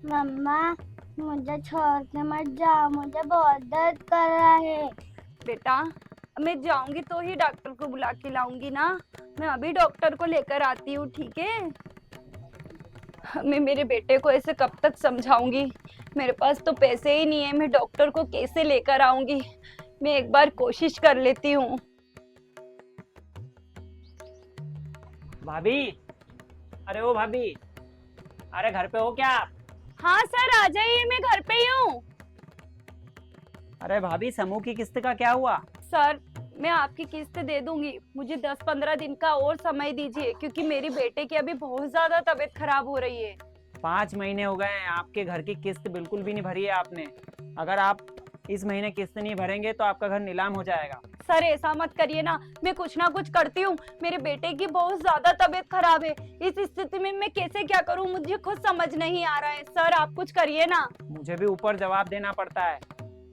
मम्मा, मुझे छोड़ के मत जाओ, मुझे बहुत दर्द कर रहा है। बेटा, मैं जाऊंगी तो ही डॉक्टर को बुला के लाऊंगी ना। मैं अभी डॉक्टर को लेकर आती हूँ, ठीक है। मैं मेरे बेटे को ऐसे कब तक समझाऊंगी। मेरे पास तो पैसे ही नहीं है, मैं डॉक्टर को कैसे लेकर आऊंगी। मैं एक बार कोशिश कर लेती हूँ। भाभी, अरे ओ भाभी, अरे घर पे हो क्या आप? हाँ सर, आ जाइए, मैं घर पे ही हूँ। अरे भाभी, समूह की किस्त का क्या हुआ? सर, मैं आपकी किस्त दे दूंगी, मुझे 10-15 दिन का और समय दीजिए, क्योंकि मेरी बेटे की अभी बहुत ज्यादा तबीयत खराब हो रही है। 5 महीने हो गए हैं, आपके घर की किस्त बिल्कुल भी नहीं भरी है आपने। अगर आप इस महीने किस्त नहीं भरेंगे तो आपका घर नीलाम हो जाएगा। सर ऐसा मत करिए ना, मैं कुछ ना कुछ करती हूँ। मेरे बेटे की बहुत ज्यादा तबीयत खराब है, इस स्थिति में मैं कैसे क्या करूँ, मुझे खुद समझ नहीं आ रहा है। सर आप कुछ करिए ना। मुझे भी ऊपर जवाब देना पड़ता है।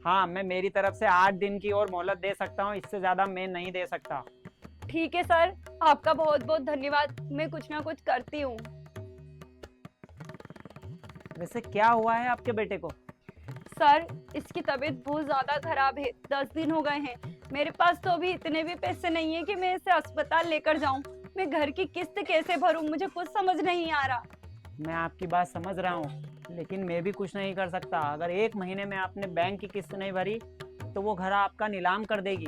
हाँ, मैं मेरी तरफ से 8 दिन की और मोहलत दे सकता हूँ, इससे ज्यादा मैं नहीं दे सकता। ठीक है सर, आपका बहुत बहुत धन्यवाद, मैं कुछ ना कुछ करती हूँ। वैसे क्या हुआ है आपके बेटे को? सर, इसकी तबीयत बहुत ज्यादा खराब है, 10 दिन हो गए हैं। मेरे पास तो अभी इतने भी पैसे नहीं है कि मैं इसे अस्पताल लेकर जाऊं। मैं घर की किस्त कैसे भरूं, मुझे कुछ समझ नहीं आ रहा। मैं आपकी बात समझ रहा हूँ, लेकिन मैं भी कुछ नहीं कर सकता। अगर 1 महीने में आपने बैंक की किस्त नहीं भरी तो वो घर आपका नीलाम कर देगी।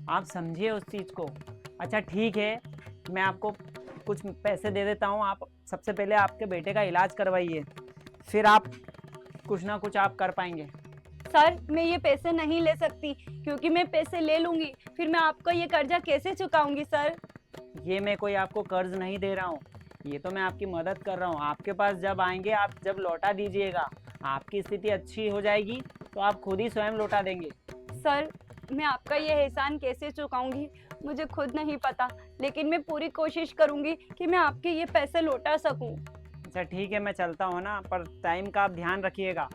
आप समझिए उस चीज़ को। अच्छा ठीक है, मैं आपको कुछ पैसे दे देता हूँ। आप सबसे पहले आपके बेटे का इलाज करवाइए, फिर आप कुछ ना कुछ आप कर पाएंगे। सर, मैं ये पैसे नहीं ले सकती, क्योंकि मैं पैसे ले लूंगी फिर मैं आपका ये कर्जा कैसे चुकाऊंगी सर। ये मैं कोई आपको कर्ज नहीं दे रहा हूँ, ये तो मैं आपकी मदद कर रहा हूँ। आपके पास जब आएंगे आप जब लौटा दीजिएगा, आपकी स्थिति अच्छी हो जाएगी तो आप खुद ही स्वयं लौटा देंगे। सर, मैं आपका ये एहसान कैसे चुकाऊंगी, मुझे खुद नहीं पता, लेकिन मैं पूरी कोशिश करूंगी कि मैं आपके ये पैसे लौटा सकूं। अच्छा ठीक है, मैं चलता हूँ ना, पर टाइम का आप ध्यान रखिएगा।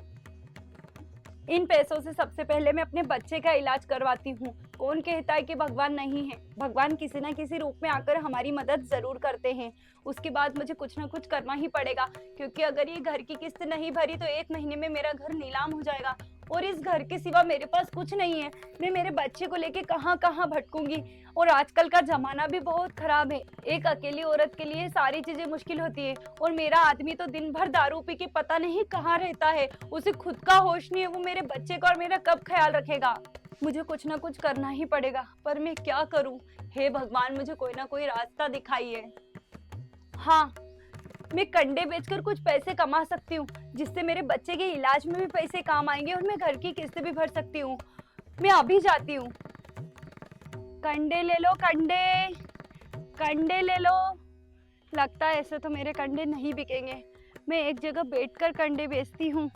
इन पैसों से सबसे पहले मैं अपने बच्चे का इलाज करवाती हूँ। कौन कहता है कि भगवान नहीं है, भगवान किसी ना किसी रूप में आकर हमारी मदद जरूर करते हैं। उसके बाद मुझे कुछ ना कुछ करना ही पड़ेगा, क्योंकि अगर ये घर की किस्त नहीं भरी तो 1 महीने में मेरा घर नीलाम हो जाएगा, और इस घर के सिवा मेरे पास कुछ नहीं है। मैं मेरे बच्चे को लेके कहाँ कहाँ भटकूंगी, और आजकल का जमाना भी बहुत खराब है। एक अकेली औरत के लिए सारी चीजें मुश्किल होती है, और मेरा आदमी तो दिन भर दारू पी के पता नहीं कहाँ रहता है, उसे खुद का होश नहीं है। वो मेरे बच्चे का और मेरा कब ख्याल रखेगा। मुझे कुछ ना कुछ करना ही पड़ेगा, पर मैं क्या करूं। हे भगवान, मुझे कोई ना कोई रास्ता दिखाइए। हाँ, मैं कंडे बेचकर कुछ पैसे कमा सकती हूँ, जिससे मेरे बच्चे के इलाज में भी पैसे काम आएंगे, और मैं घर की किस्त भी भर सकती हूँ। मैं अभी जाती हूँ। कंडे ले लो, कंडे कंडे ले लो। लगता है ऐसे तो मेरे कंडे नहीं बिकेंगे। मैं एक जगह बैठकर कंडे बेचती हूँ।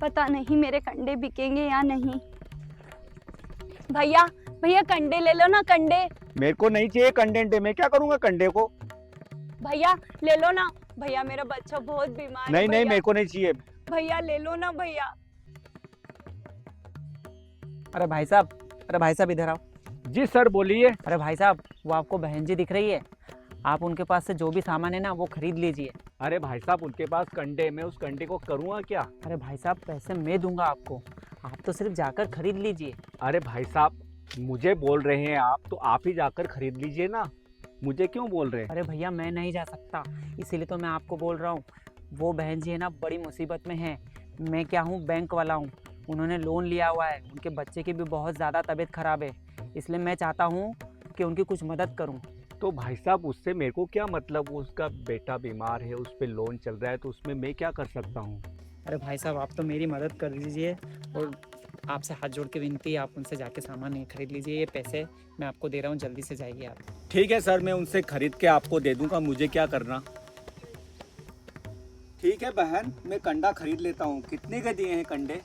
पता नहीं मेरे कंडे बिकेंगे या नहीं। भैया, भैया कंडे ले लो ना, कंडे। मेरे को नहीं चाहिए कंटेंट है, मैं क्या करूंगा कंडे को? भैया ले लो ना। भैया मेरा बच्चा बहुत बीमार है। नहीं नहीं, भैया, मेरे को नहीं चाहिए। भैया ले लो ना भैया। अरे भाई साहब, अरे भाई साहब इधर आओ। जी सर बोलिए। अरे भाई साहब, वो आपको बहन जी दिख रही है, आप उनके पास से जो भी सामान है ना वो खरीद लीजिए। अरे भाई साहब, उनके पास कंडे, मैं उस कंडे को करूंगा क्या? अरे भाई साहब, पैसे मैं दूंगा आपको, आप तो सिर्फ जाकर खरीद लीजिए। अरे भाई साहब, मुझे बोल रहे हैं आप, तो आप ही जाकर खरीद लीजिए ना, मुझे क्यों बोल रहे हैं? अरे भैया, मैं नहीं जा सकता, इसीलिए तो मैं आपको बोल रहा हूँ। वो बहन जी है ना, बड़ी मुसीबत में है। मैं क्या हूँ, बैंक वाला हूँ, उन्होंने लोन लिया हुआ है, उनके बच्चे की भी बहुत ज़्यादा तबीयत खराब है, इसलिए मैं चाहता हूँ कि उनकी कुछ मदद करूँ। तो भाई साहब, उससे मेरे को क्या मतलब? उसका बेटा बीमार है, उस पर लोन चल रहा है, तो उसमें मैं क्या कर सकता हूँ? अरे भाई साहब, आप तो मेरी मदद कर दीजिए, और आपसे हाथ जोड़ के विनती है, आप उनसे जाके सामान खरीद लीजिए। ये पैसे मैं आपको दे रहा हूँ, जल्दी से जाइए आप। ठीक है सर, मैं उनसे खरीद के आपको दे दूंगा, मुझे क्या करना। ठीक है बहन, मैं कंडा खरीद लेता हूँ। कितने के दिए हैं कंडे?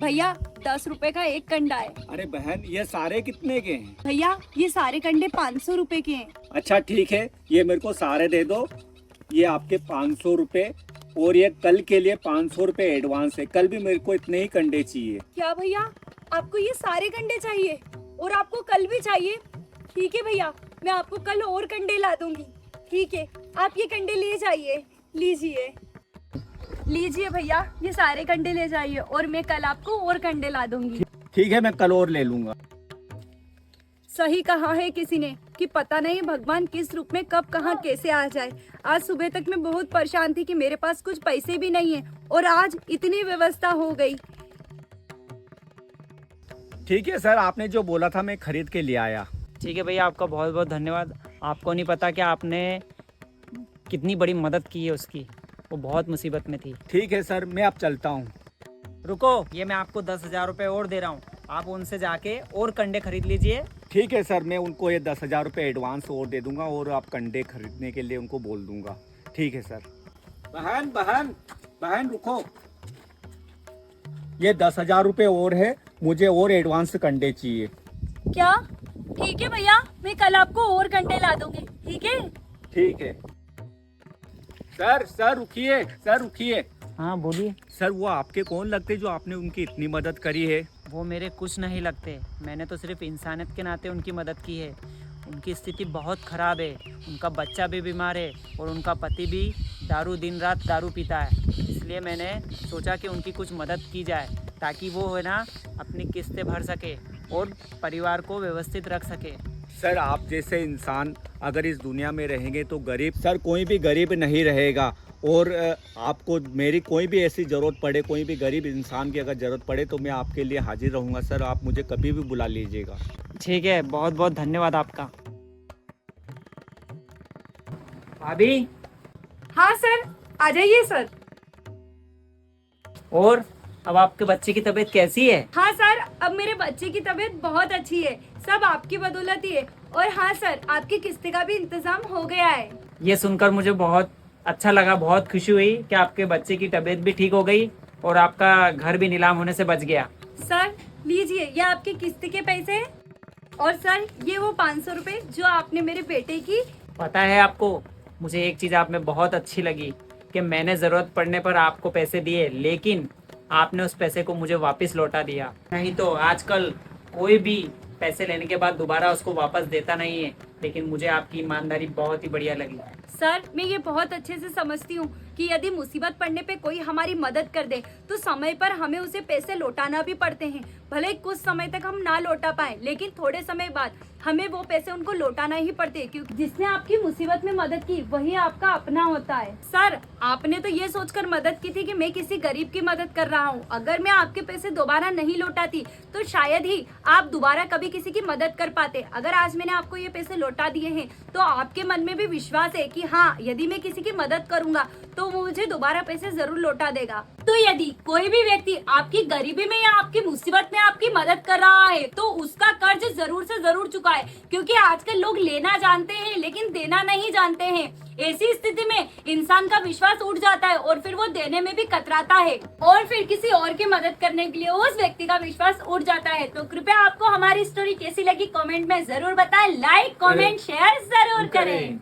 भैया 10 रुपए का एक कंडा है। अरे बहन, ये सारे कितने के हैं? भैया ये सारे कंडे 500 रुपए के हैं। अच्छा ठीक है, ये मेरे को सारे दे दो। ये आपके 500 रुपये, और ये कल के लिए 500 रुपये एडवांस है। कल भी मेरे को इतने ही कंडे चाहिए। क्या भैया, आपको ये सारे कंडे चाहिए और आपको कल भी चाहिए? ठीक है भैया, मैं आपको कल और कंडे ला दूंगी। ठीक है, आप ये कंडे ले जाइए। लीजिए लीजिए भैया, ये सारे कंडे ले जाइए और मैं कल आपको और कंडे ला दूंगी। ठीक है, मैं कल और ले लूंगा। सही कहा है किसी ने कि पता नहीं भगवान किस रूप में कब कहाँ कैसे आ जाए। आज सुबह तक मैं बहुत परेशान थी कि मेरे पास कुछ पैसे भी नहीं है और आज इतनी व्यवस्था हो गई। ठीक है सर, आपने जो बोला था मैं खरीद के ले आया। ठीक है भैया, आपका बहुत बहुत धन्यवाद। आपको नहीं पता कि आपने कितनी बड़ी मदद की है उसकी, वो बहुत मुसीबत में थी। ठीक है सर, मैं अब चलता हूँ। रुको, ये मैं आपको 10,000 रुपये और दे रहा हूँ, आप उनसे जाके और कंडे खरीद लीजिए। ठीक है सर, मैं उनको ये 10,000 रुपये एडवांस और दे दूंगा और आप कंडे खरीदने के लिए उनको बोल दूंगा। ठीक है सर। बहन बहन बहन रुको, ये 10,000 रुपये और है, मुझे और एडवांस कंडे चाहिए। क्या? ठीक है भैया, मैं कल आपको और कंडे ला दूंगी। ठीक है। ठीक है सर रुकिए, सर रुकिए। हाँ बोलिए। सर, वो आपके कौन लगते जो आपने उनकी इतनी मदद करी है? वो मेरे कुछ नहीं लगते, मैंने तो सिर्फ इंसानियत के नाते उनकी मदद की है। उनकी स्थिति बहुत ख़राब है, उनका बच्चा भी बीमार है और उनका पति भी दिन रात दारू पीता है। इसलिए मैंने सोचा कि उनकी कुछ मदद की जाए ताकि वो है ना अपनी किस्तें भर सके और परिवार को व्यवस्थित रख सके। सर, आप जैसे इंसान अगर इस दुनिया में रहेंगे तो गरीब, सर कोई भी गरीब नहीं रहेगा। और आपको मेरी कोई भी ऐसी ज़रूरत पड़े, कोई भी गरीब इंसान की अगर ज़रूरत पड़े तो मैं आपके लिए हाजिर रहूँगा सर, आप मुझे कभी भी बुला लीजिएगा। ठीक है, बहुत बहुत धन्यवाद आपका। भाभी। हाँ सर, आ जाइए सर। और अब आपके बच्चे की तबीयत कैसी है? हाँ सर, अब मेरे बच्चे की तबीयत बहुत अच्छी है, सब आपकी बदौलत ही है। और हाँ सर, आपकी किस्ते का भी इंतजाम हो गया है। ये सुनकर मुझे बहुत अच्छा लगा, बहुत खुशी हुई कि आपके बच्चे की तबीयत भी ठीक हो गई और आपका घर भी नीलाम होने से बच गया। सर लीजिए, ये आपके किस्ते के पैसे हैं। और सर, ये वो 500 रुपए जो आपने मेरे बेटे की। पता है आपको, मुझे एक चीज़ आप में बहुत अच्छी लगी कि मैंने ज़रूरत पड़ने पर आपको पैसे दिए, लेकिन आपने उस पैसे को मुझे वापस लौटा दिया। नहीं तो आजकल कोई भी पैसे लेने के बाद दोबारा उसको वापस देता नहीं है, लेकिन मुझे आपकी ईमानदारी बहुत ही बढ़िया लगी। सर, मैं ये बहुत अच्छे से समझती हूँ कि यदि मुसीबत पड़ने पे कोई हमारी मदद कर दे तो समय पर हमें उसे पैसे लौटाना भी पड़ते हैं। भले कुछ समय तक हम ना लौटा पाए, लेकिन थोड़े समय बाद हमें वो पैसे उनको लौटाना ही पड़ते हैं, क्योंकि जिसने आपकी मुसीबत में मदद की वही आपका अपना होता है। सर, आपने तो ये सोचकर मदद की थी कि मैं किसी गरीब की मदद कर रहा हूँ। अगर मैं आपके पैसे दोबारा नहीं लौटाती तो शायद ही आप दोबारा कभी किसी की मदद कर पाते। अगर आज मैंने आपको ये पैसे लौटा दिए हैं तो आपके मन में भी विश्वास है कि हाँ, यदि मैं किसी की मदद करूंगा तो वो मुझे दोबारा पैसे जरूर लौटा देगा। तो यदि कोई भी व्यक्ति आपकी गरीबी में या आपकी मुसीबत में आपकी मदद कर रहा है तो उसका कर्ज जरूर से जरूर चुकाए, क्योंकि आजकल लोग लेना जानते हैं लेकिन देना नहीं जानते हैं। ऐसी स्थिति में इंसान का विश्वास उठ जाता है और फिर वो देने में भी कतराता है और फिर किसी और की मदद करने के लिए उस व्यक्ति का विश्वास उठ जाता है। तो कृपया आपको हमारी स्टोरी कैसी लगी कमेंट में जरूर बताएं, लाइक कमेंट शेयर जरूर करें।